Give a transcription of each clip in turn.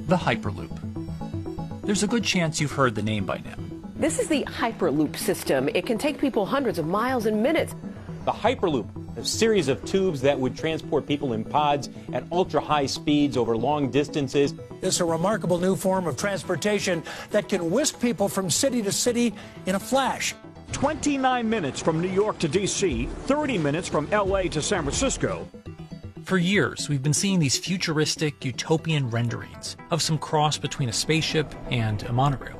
The Hyperloop. There's a good chance you've heard the name by now. This is the Hyperloop system. It can take people hundreds of miles in minutes. The Hyperloop, a series of tubes that would transport people in pods at ultra-high speeds over long distances. It's a remarkable new form of transportation that can whisk people from city to city in a flash. 29 minutes from New York to D.C., 30 minutes from L.A. to San Francisco. For years, we've been seeing these futuristic, utopian renderings of some cross between a spaceship and a monorail.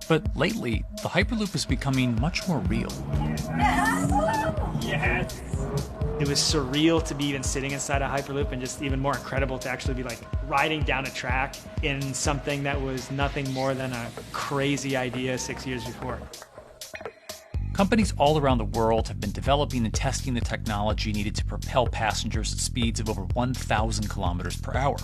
But lately, the Hyperloop is becoming much more real. Yes! It was surreal to be even sitting inside a Hyperloop, and just even more incredible to actually be like riding down a track in something that was nothing more than a crazy idea 6 years before. Companies all around the world have been developing and testing the technology needed to propel passengers at speeds of over 1,000 kilometers per hour.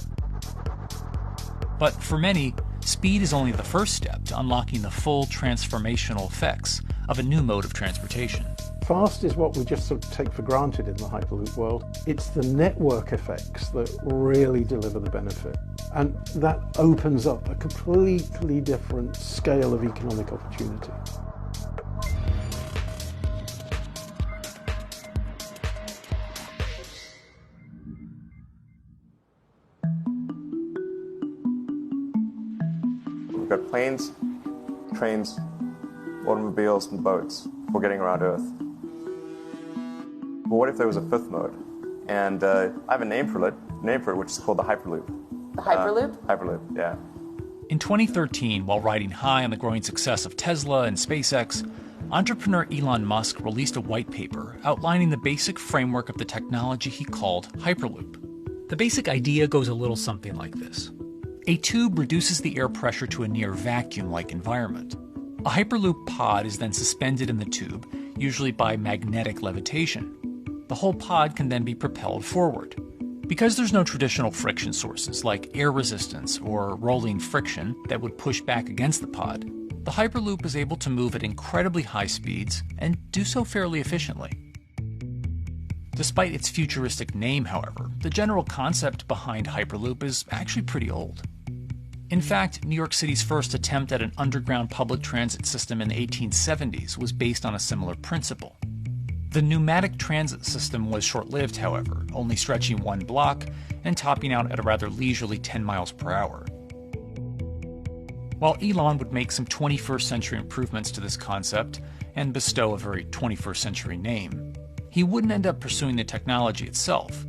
But for many, speed is only the first step to unlocking the full transformational effects of a new mode of transportation. Fast is what we just sort of take for granted in the Hyperloop world. It's the network effects that really deliver the benefit. And that opens up a completely different scale of economic opportunity. We've got planes, trains, automobiles, and boats for getting around Earth. But what if there was a fifth mode? And I have a name for it, which is called the Hyperloop. The Hyperloop? Hyperloop, yeah. In 2013, while riding high on the growing success of Tesla and SpaceX, entrepreneur Elon Musk released a white paper outlining the basic framework of the technology he called Hyperloop. The basic idea goes a little something like this. A tube reduces the air pressure to a near vacuum-like environment. A Hyperloop pod is then suspended in the tube, usually by magnetic levitation. The whole pod can then be propelled forward. Because there's no traditional friction sources like air resistance or rolling friction that would push back against the pod, the Hyperloop is able to move at incredibly high speeds and do so fairly efficiently. Despite its futuristic name, however, the general concept behind Hyperloop is actually pretty old. In fact, New York City's first attempt at an underground public transit system in the 1870s was based on a similar principle. The pneumatic transit system was short-lived, however, only stretching one block and topping out at a rather leisurely 10 miles per hour. While Elon would make some 21st century improvements to this concept and bestow a very 21st century name, he wouldn't end up pursuing the technology itself,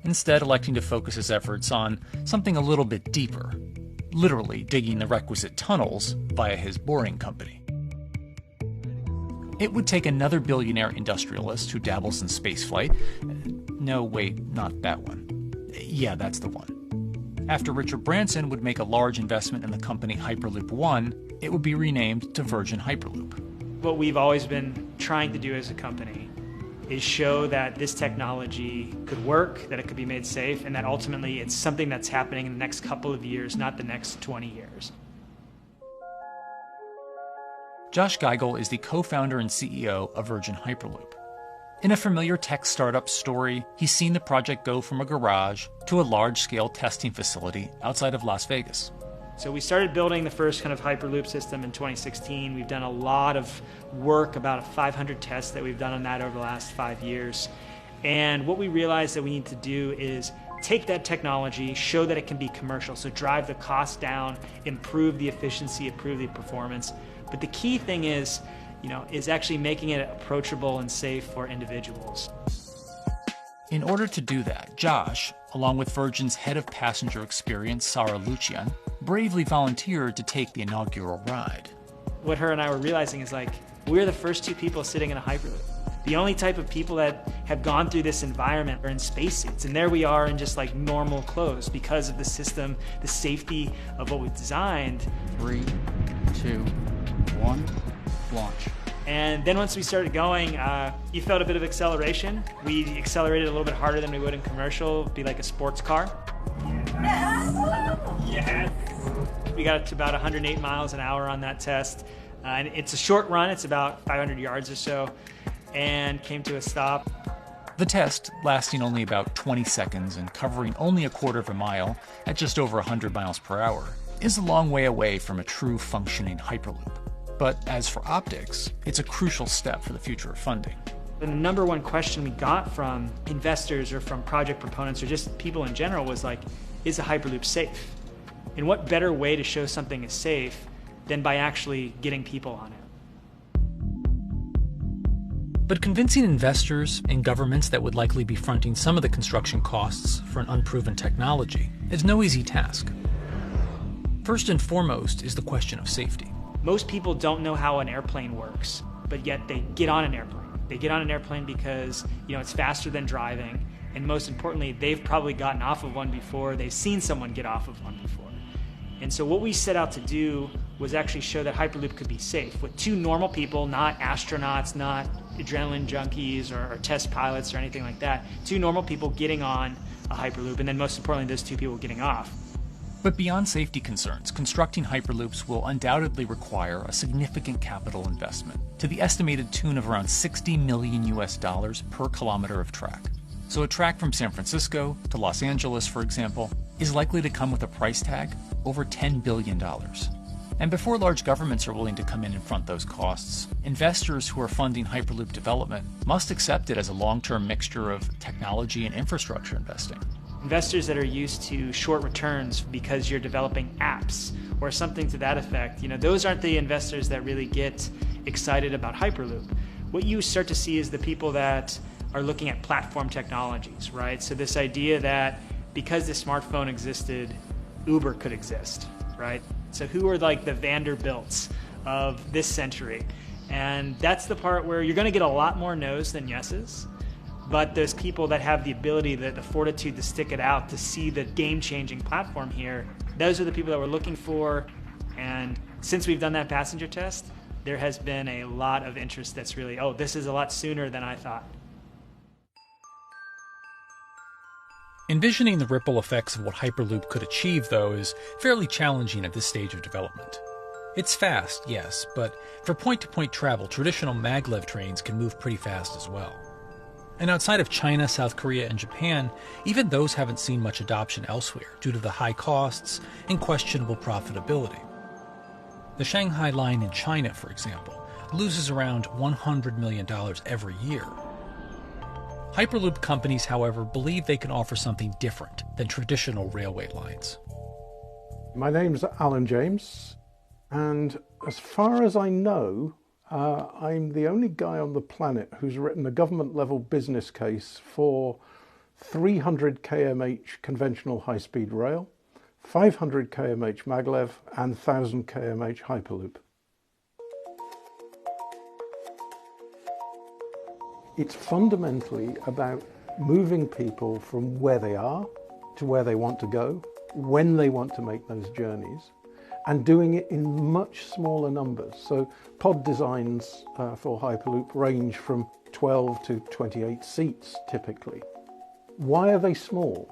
instead electing to focus his efforts on something a little bit deeper, literally digging the requisite tunnels via his boring company. It would take another billionaire industrialist who dabbles in spaceflight. No, wait, not that one. Yeah, that's the one. After Richard Branson would make a large investment in the company Hyperloop One, it would be renamed to Virgin Hyperloop. What we've always been trying to do as a company is show that this technology could work, that it could be made safe, and that ultimately it's something that's happening in the next couple of years, not the next 20 years. Josh Geigel is the co-founder and CEO of Virgin Hyperloop. In a familiar tech startup story, he's seen the project go from a garage to a large-scale testing facility outside of Las Vegas. So we started building the first kind of Hyperloop system in 2016. We've done a lot of work, about 500 tests that we've done on that over the last 5 years. And what we realized that we need to do is take that technology, show that it can be commercial, so drive the cost down, improve the efficiency, improve the performance. But the key thing is actually making it approachable and safe for individuals. In order to do that, Josh, along with Virgin's head of passenger experience, Sarah Lucian, bravely volunteered to take the inaugural ride. What her and I were realizing is we're the first two people sitting in a Hyperloop. The only type of people that have gone through this environment are in spacesuits, and there we are in just normal clothes because of the system, the safety of what we've designed. 3, 2, 1, launch. And then once we started going, you felt a bit of acceleration. We accelerated a little bit harder than we would in commercial. It'd be like a sports car. Yes! We got to about 108 miles an hour on that test. And it's a short run, it's about 500 yards or so, and came to a stop. The test, lasting only about 20 seconds and covering only a quarter of a mile at just over 100 miles per hour, is a long way away from a true functioning Hyperloop. But as for optics, it's a crucial step for the future of funding. The number one question we got from investors or from project proponents or just people in general was like, is a Hyperloop safe? And what better way to show something is safe than by actually getting people on it? But convincing investors and governments that would likely be fronting some of the construction costs for an unproven technology is no easy task. First and foremost is the question of safety. Most people don't know how an airplane works, but yet they get on an airplane. They get on an airplane because, it's faster than driving, and most importantly, they've probably gotten off of one before, they've seen someone get off of one before. And so what we set out to do was actually show that Hyperloop could be safe with two normal people, not astronauts, not adrenaline junkies or test pilots or anything like that. Two normal people getting on a Hyperloop, and then most importantly, those two people getting off. But beyond safety concerns, constructing Hyperloops will undoubtedly require a significant capital investment, to the estimated tune of around $60 million per kilometer of track. So a track from San Francisco to Los Angeles, for example, is likely to come with a price tag over $10 billion. And before large governments are willing to come in and front those costs, investors who are funding Hyperloop development must accept it as a long-term mixture of technology and infrastructure investing. Investors that are used to short returns because you're developing apps or something to that effect, those aren't the investors that really get excited about Hyperloop. What you start to see is the people that are looking at platform technologies, right? So this idea that because the smartphone existed, Uber could exist, right? So who are like the Vanderbilts of this century? And that's the part where you're going to get a lot more no's than yeses. But those people that have the ability, the fortitude to stick it out, to see the game-changing platform here, those are the people that we're looking for. And since we've done that passenger test, there has been a lot of interest that's really, this is a lot sooner than I thought. Envisioning the ripple effects of what Hyperloop could achieve, though, is fairly challenging at this stage of development. It's fast, yes, but for point-to-point travel, traditional maglev trains can move pretty fast as well. And outside of China, South Korea, and Japan, even those haven't seen much adoption elsewhere due to the high costs and questionable profitability. The Shanghai line in China, for example, loses around $100 million every year. Hyperloop companies, however, believe they can offer something different than traditional railway lines. My name's Alan James, and as far as I know, I'm the only guy on the planet who's written a government-level business case for 300 kmh conventional high-speed rail, 500 kmh maglev, and 1000 kmh Hyperloop. It's fundamentally about moving people from where they are to where they want to go, when they want to make those journeys, and doing it in much smaller numbers. So pod designs for Hyperloop range from 12 to 28 seats typically. Why are they small?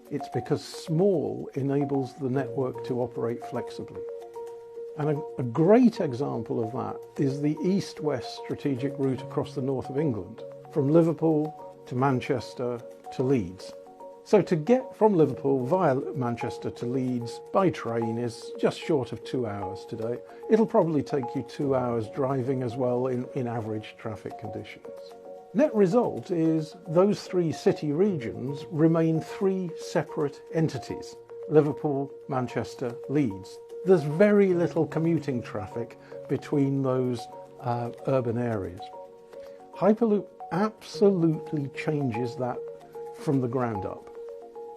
It's because small enables the network to operate flexibly. And a great example of that is the east-west strategic route across the north of England, from Liverpool to Manchester to Leeds. So to get from Liverpool via Manchester to Leeds by train is just short of 2 hours today. It'll probably take you 2 hours driving as well in average traffic conditions. Net result is those three city regions remain three separate entities: Liverpool, Manchester, Leeds. There's very little commuting traffic between those urban areas. Hyperloop absolutely changes that from the ground up.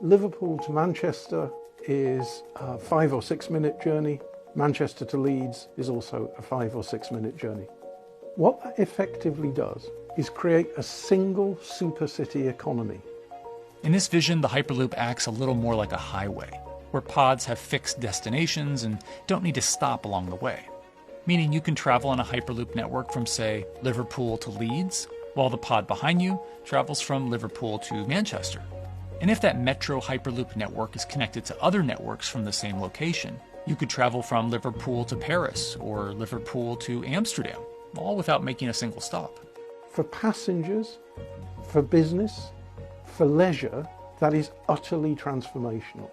Liverpool to Manchester is a 5 or 6 minute journey. Manchester to Leeds is also a 5 or 6 minute journey. What that effectively does is create a single super city economy. In this vision, the Hyperloop acts a little more like a highway, where pods have fixed destinations and don't need to stop along the way. Meaning you can travel on a Hyperloop network from, say, Liverpool to Leeds, while the pod behind you travels from Liverpool to Manchester. And if that metro Hyperloop network is connected to other networks from the same location, you could travel from Liverpool to Paris or Liverpool to Amsterdam, all without making a single stop. For passengers, For business, for leisure, that is utterly transformational.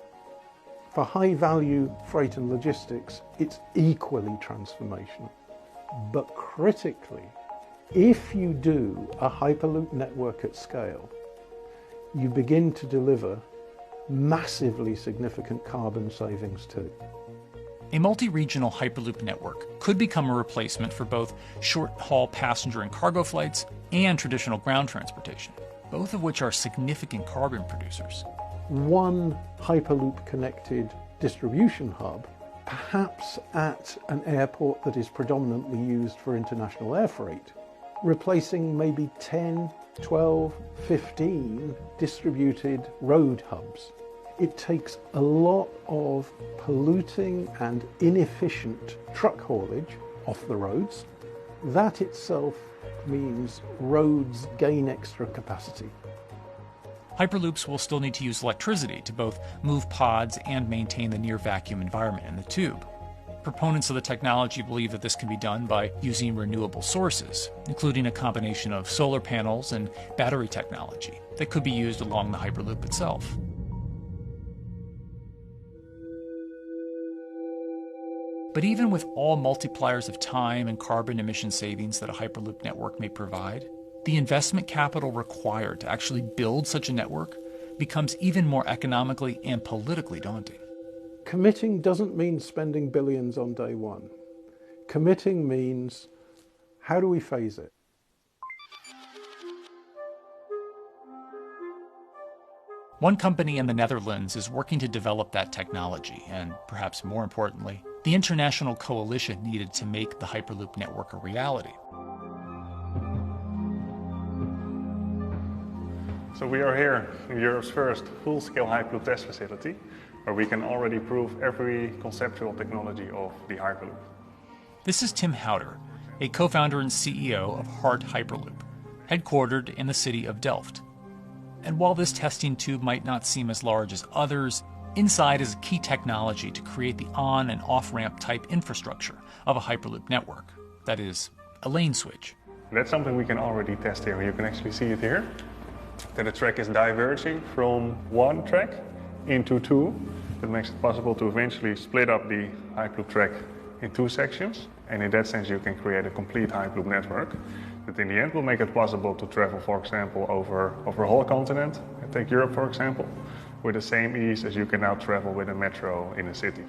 For high-value freight and logistics, it's equally transformational. But critically, if you do a Hyperloop network at scale, you begin to deliver massively significant carbon savings too. A multi-regional Hyperloop network could become a replacement for both short-haul passenger and cargo flights and traditional ground transportation, both of which are significant carbon producers. One Hyperloop-connected distribution hub, perhaps at an airport that is predominantly used for international air freight, replacing maybe 10, 12, 15 distributed road hubs. It takes a lot of polluting and inefficient truck haulage off the roads. That itself means roads gain extra capacity. Hyperloops will still need to use electricity to both move pods and maintain the near vacuum environment in the tube. Proponents of the technology believe that this can be done by using renewable sources, including a combination of solar panels and battery technology that could be used along the Hyperloop itself. But even with all multipliers of time and carbon emission savings that a Hyperloop network may provide, the investment capital required to actually build such a network becomes even more economically and politically daunting. Committing doesn't mean spending billions on day one. Committing means, how do we phase it? One company in the Netherlands is working to develop that technology, and perhaps more importantly, the international coalition needed to make the Hyperloop network a reality. So we are here in Europe's first full-scale Hyperloop test facility, where we can already prove every conceptual technology of the Hyperloop. This is Tim Houter, a co-founder and CEO of Hart Hyperloop, headquartered in the city of Delft. And while this testing tube might not seem as large as others, inside is a key technology to create the on- and off-ramp type infrastructure of a Hyperloop network. That is, a lane switch. That's something we can already test here. You can actually see it here, that the track is diverging from one track into two. That makes it possible to eventually split up the Hyperloop track in two sections. And in that sense, you can create a complete Hyperloop network that in the end will make it possible to travel, for example, over a whole continent. And take Europe, for example, with the same ease as you can now travel with a metro in a city.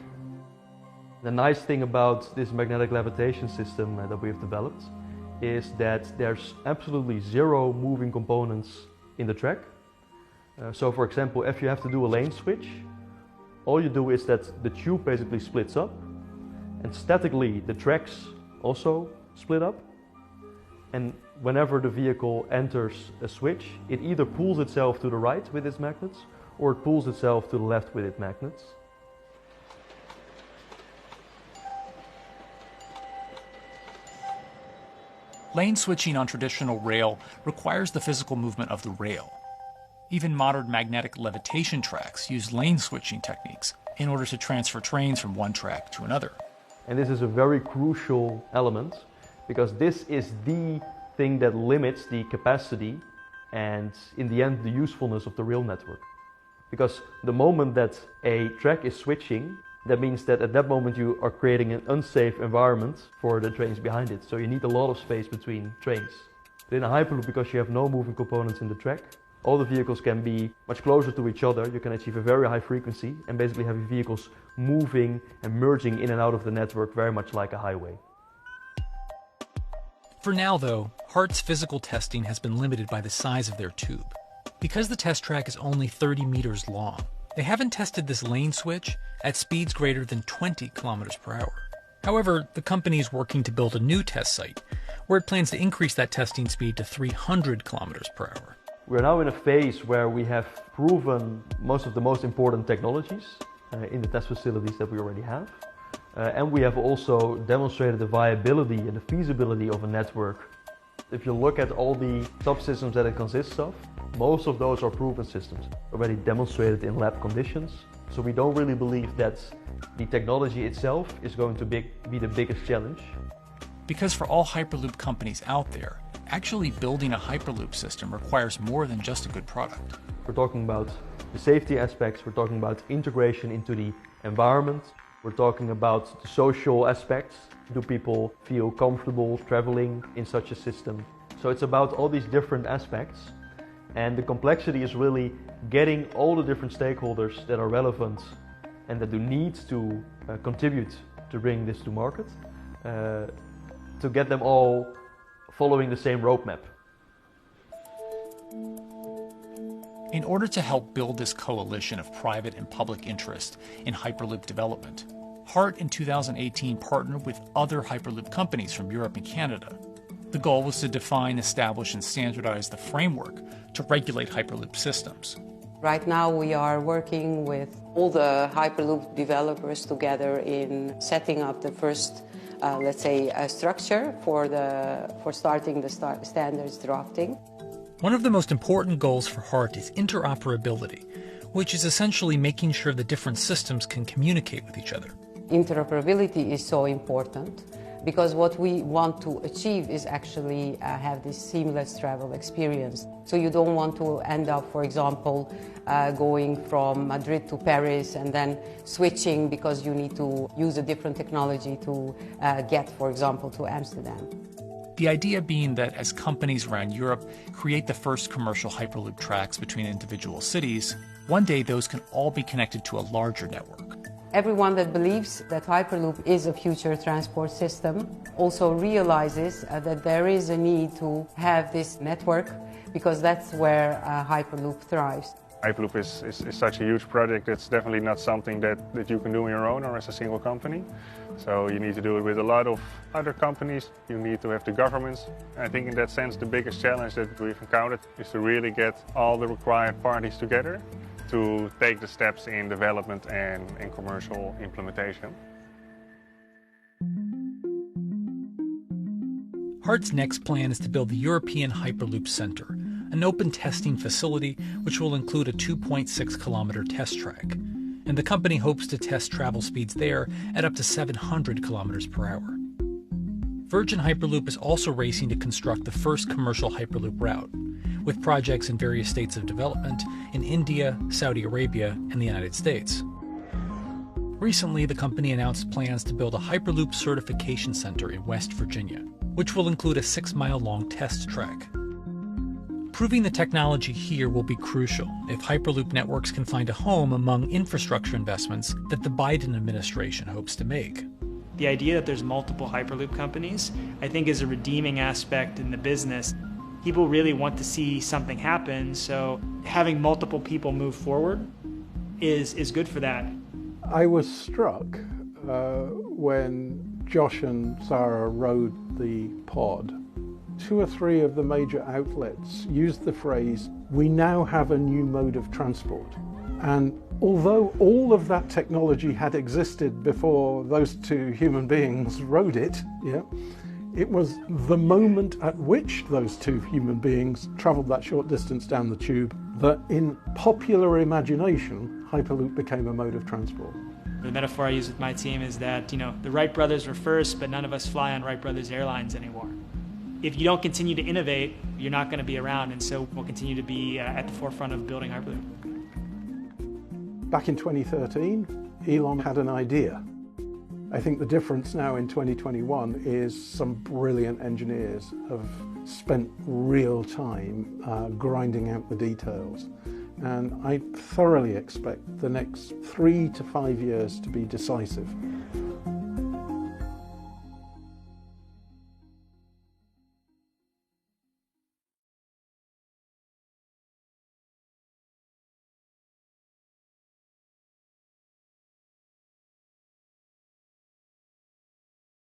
The nice thing about this magnetic levitation system that we've developed is that there's absolutely zero moving components in the track. So for example, if you have to do a lane switch, all you do is that the tube basically splits up, and statically the tracks also split up. And whenever the vehicle enters a switch, it either pulls itself to the right with its magnets, or it pulls itself to the left with its magnets. Lane switching on traditional rail requires the physical movement of the rail. Even modern magnetic levitation tracks use lane switching techniques in order to transfer trains from one track to another. And this is a very crucial element, because this is the thing that limits the capacity and, in the end, the usefulness of the rail network. Because the moment that a track is switching, that means that at that moment you are creating an unsafe environment for the trains behind it. So you need a lot of space between trains. But in a Hyperloop, because you have no moving components in the track, all the vehicles can be much closer to each other. You can achieve a very high frequency and basically have your vehicles moving and merging in and out of the network very much like a highway. For now, though, Hart's physical testing has been limited by the size of their tube. Because the test track is only 30 meters long, they haven't tested this lane switch at speeds greater than 20 kilometers per hour. However, the company is working to build a new test site where it plans to increase that testing speed to 300 kilometers per hour. We're now in a phase where we have proven most of the most important technologies in the test facilities that we already have. And we have also demonstrated the viability and the feasibility of a network. If you look at all the subsystems that it consists of, most of those are proven systems, already demonstrated in lab conditions. So we don't really believe that the technology itself is going to be the biggest challenge. Because for all Hyperloop companies out there, actually building a Hyperloop system requires more than just a good product. We're talking about the safety aspects, we're talking about integration into the environment, we're talking about the social aspects. Do people feel comfortable traveling in such a system? So it's about all these different aspects, and the complexity is really getting all the different stakeholders that are relevant and that do need to contribute to bring this to market, to get them all following the same roadmap. In order to help build this coalition of private and public interest in Hyperloop development, HART in 2018 partnered with other Hyperloop companies from Europe and Canada. The goal was to define, establish, and standardize the framework to regulate Hyperloop systems. Right now we are working with all the Hyperloop developers together in setting up the first, structure for starting the standards drafting. One of the most important goals for HART is interoperability, which is essentially making sure the different systems can communicate with each other. Interoperability is so important because what we want to achieve is actually have this seamless travel experience. So you don't want to end up, for example, going from Madrid to Paris and then switching because you need to use a different technology to get, for example, to Amsterdam. The idea being that as companies around Europe create the first commercial Hyperloop tracks between individual cities, one day those can all be connected to a larger network. Everyone that believes that Hyperloop is a future transport system also realizes that there is a need to have this network because that's where Hyperloop thrives. Hyperloop is such a huge project. It's definitely not something that you can do on your own or as a single company. So you need to do it with a lot of other companies. You need to have the governments. I think in that sense the biggest challenge that we've encountered is to really get all the required parties together to take the steps in development and in commercial implementation. HART's next plan is to build the European Hyperloop Center, an open testing facility which will include a 2.6-kilometer test track. And the company hopes to test travel speeds there at up to 700 kilometers per hour. Virgin Hyperloop is also racing to construct the first commercial Hyperloop route, with projects in various states of development in India, Saudi Arabia, and the United States. Recently, the company announced plans to build a Hyperloop certification center in West Virginia, which will include a 6-mile-long test track. Proving the technology here will be crucial if Hyperloop networks can find a home among infrastructure investments that the Biden administration hopes to make. The idea that there's multiple Hyperloop companies, I think, is a redeeming aspect in the business. People really want to see something happen, so having multiple people move forward is good for that. I was struck when Josh and Sarah rode the pod. 2 or 3 of the major outlets used the phrase, "We now have a new mode of transport." And although all of that technology had existed before those 2 human beings rode it, it was the moment at which those 2 human beings traveled that short distance down the tube that in popular imagination, Hyperloop became a mode of transport. The metaphor I use with my team is that, the Wright brothers were first, but none of us fly on Wright Brothers Airlines anymore. If you don't continue to innovate, you're not going to be around, and so we'll continue to be at the forefront of building Hyperloop. Back in 2013, Elon had an idea. I think the difference now in 2021 is some brilliant engineers have spent real time grinding out the details. And I thoroughly expect the next 3 to 5 years to be decisive.